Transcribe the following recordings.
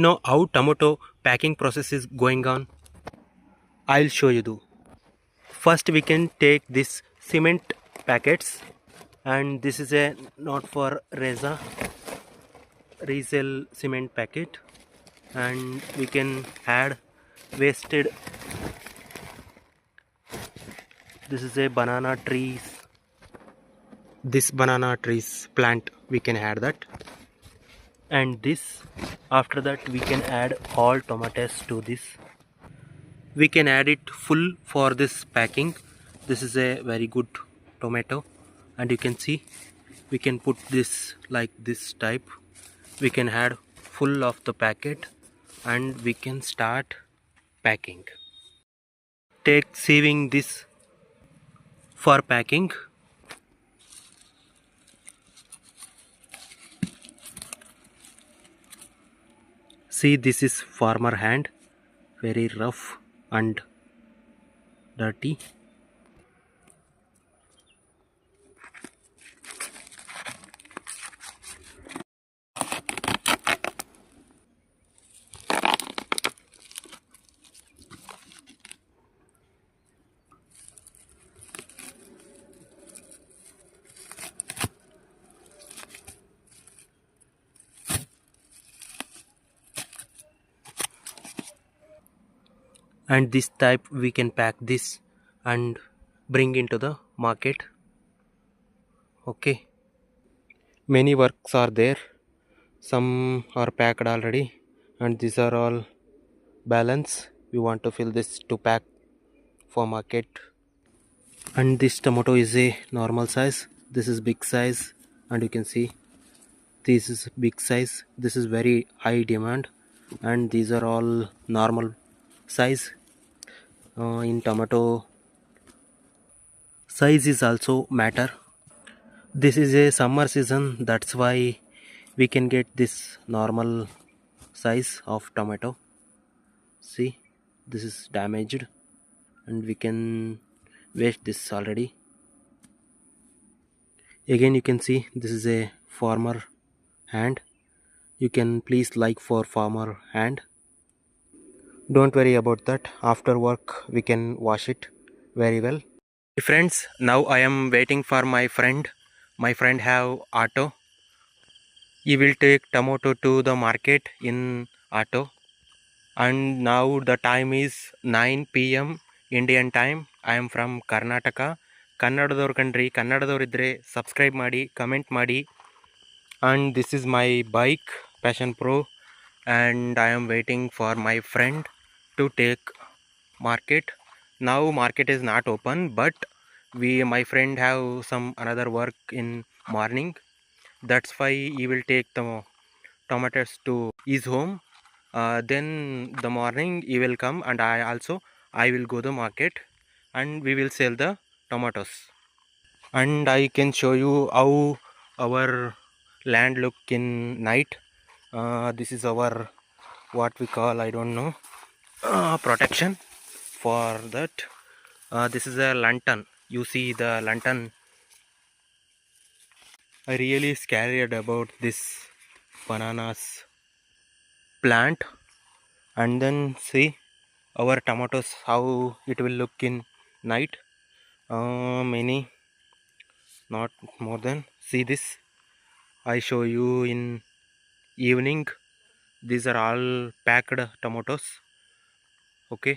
Know how tomato packing process is going on? I'll show you. First we can take this cement packets, and this is a not for reza resell cement packet, and we can add wasted. This is a banana trees, this banana trees plant, we can add that. And this, after that we can add all tomatoes to this. We can add it full for this packing. This is a very good tomato, and you can see we can put this like this type. We can add full of the packet, and we can start packing. Take sieving this for packing. See, this is farmer hand, very rough and dirty. And this type we can pack this and bring into the market. Okay, many works are there, some are packed already, and these are all balance. We want to fill this to pack for market. And this tomato is a normal size, this is big size, and you can see this is big size, this is very high demand, and these are all normal size. In tomato, size is also matter. This is a summer season, that's why we can get this normal size of tomato. See, this is damaged, and we can waste this already. Again, you can see this is a farmer hand. You can please like for farmer hand. Don't worry about that, after work we can wash it very well. Friends, now I am waiting for my friend. My friend have auto. He will take tomato to the market in auto. And now the time is 9 p.m. Indian time. I am from Karnataka. ಕನ್ನಡದವ್ರ ಕಣ್ರಿ, ಕನ್ನಡದವ್ರಿದ್ರೆ subscribe ಮಾಡಿ, comment ಮಾಡಿ. And this is my bike Passion Pro, and I am waiting for my friend to take market. Now market is not open, but my friend have some another work in morning. That's why he will take the tomatoes to his home. Then the morning he will come, and I will go the market, and we will sell the tomatoes. And I can show you how our land look in night. This is our, what we call, I don't know, protection for that. This is a lantern. You see the lantern. I really scared about this bananas plant. And then see our tomatoes, how it will look in night. Many, not more than, see this, I show you in evening. These are all packed tomatoes. Okay,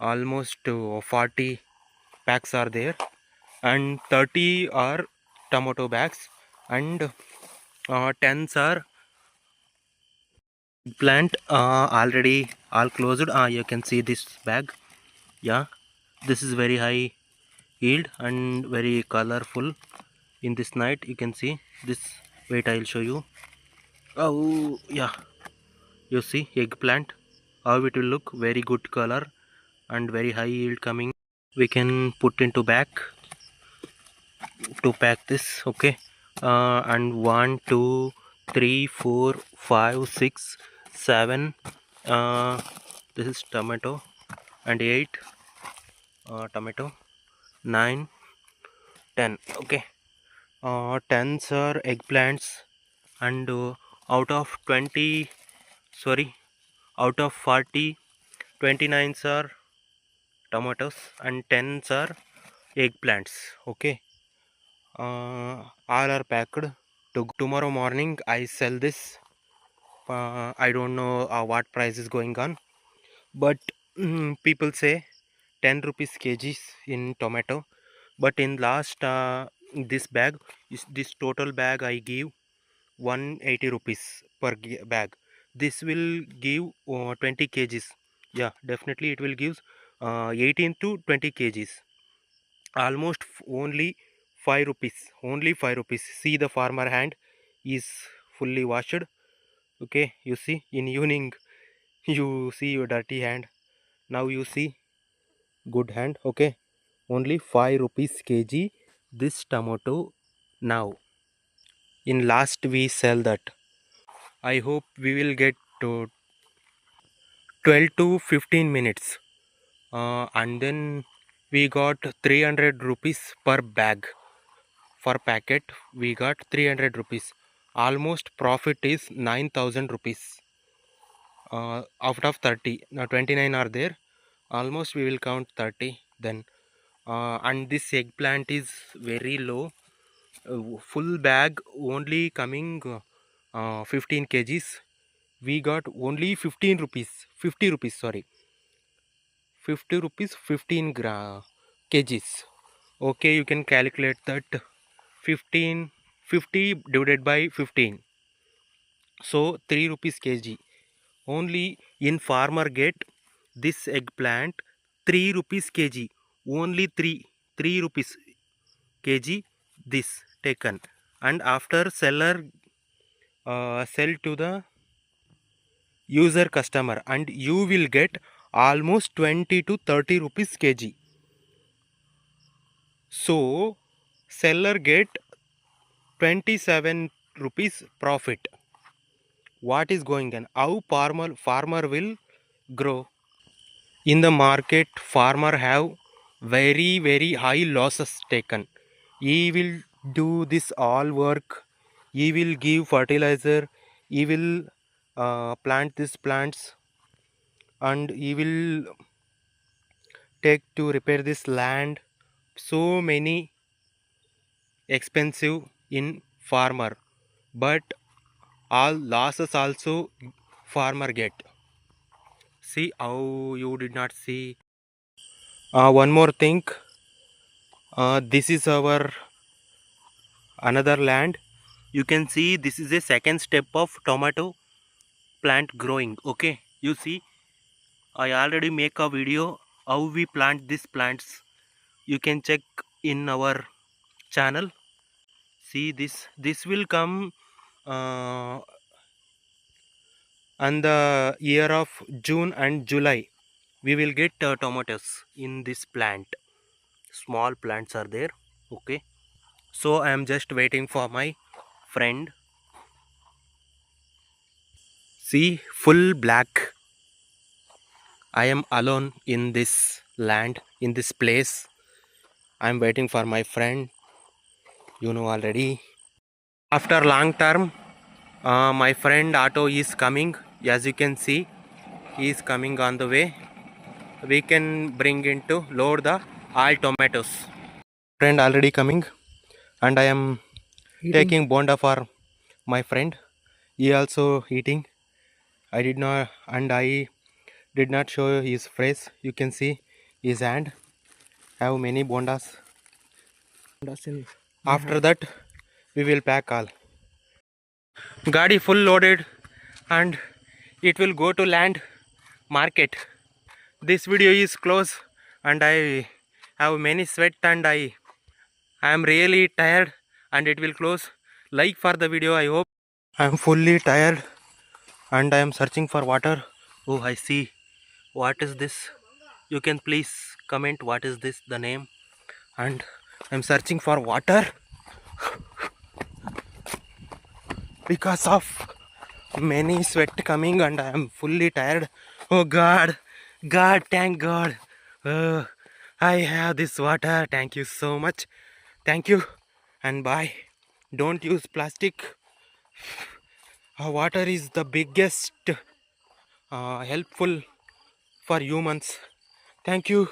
almost 40 packs are there, and 30 are tomato bags, and 10s are plant, already all closed. You can see this bag. Yeah, this is very high yield and very colorful. In this night you can see this. Wait, I'll show you. Oh yeah, you see eggplant, how it will look, very good color and very high yield coming. We can put into bag to pack this. Okay, and 1 2 3 4 5 6 7, this is tomato, and 8 tomato, 9 10. Okay, 10s are eggplants, and out of 20 sorry, out of 40, 29 are tomatoes and 10 are eggplants. Okay, all are packed. Tomorrow morning I sell this. I don't know what price is going on, but people say 10 rupees kgs in tomato. But in last this bag, this total bag I give 180 rupees per bag. This will give 20 kgs. Yeah, definitely it will give 18 to 20 kgs. Almost only 5 rupees. Only 5 rupees. See the farmer hand is fully washed. Okay, you see in evening you see your dirty hand. Now you see good hand. Okay, only 5 rupees kg this tomato now. In last we sell that. I hope we will get to 12 to 15 minutes. And then we got 300 rupees per bag. For packet we got 300 rupees. Almost profit is 9,000 rupees. Out of 30, now 29 are there. Almost we will count 30 then. And this eggplant is very low. Full bag only coming 15 kgs. We got only 15 rupees, 50 rupees, sorry, 50 rupees 15 kgs. Okay, you can calculate that. 15, 50 divided by 15, so 3 rupees kg. Only in farmer get this eggplant 3 rupees kg. Only 3 rupees kg this taken. And after seller sell to the user customer, and you will get almost 20 to 30 rupees kg. So seller get 27 rupees profit. What is going on? How farmer will grow? In the market farmer have very high losses taken. He will do this all work. He will give fertilizer. He will plant these plants, and he will take to repair this land. So many expensive in farmer, but all losses also farmer get. See how you did not see. One more thing, this is our another land. You can see this is a second step of tomato plant growing. Okay, you see I already make a video how we plant these plants. You can check in our channel. See this will come on the year of June and July. We will get tomatoes in this plant. Small plants are there. Okay, so I am just waiting for my friend. See, full black. I am alone in this land, in this place. I am waiting for my friend. You know already. After long term, my friend Auto is coming. As you can see, he is coming on the way. We can bring into load the all tomatoes. Friend already coming, and I am taking bonda for my friend. He also eating. I did not, and I did not show his face. You can see his hand have many bondas. After that we will pack all. Gadi full loaded, and it will go to land market. This video is close, and I have many sweat, and I am really tired, and it will close. Like for the video, I hope. I am fully tired, and I am searching for water. Oh, I see. What is this? You can please comment what is this, the name. And I am searching for water because of many sweat coming, and I am fully tired. Oh God, thank God. I have this water. Thank you so much. Thank you, and bye. Don't use plastic. Water is the biggest helpful for humans. Thank you.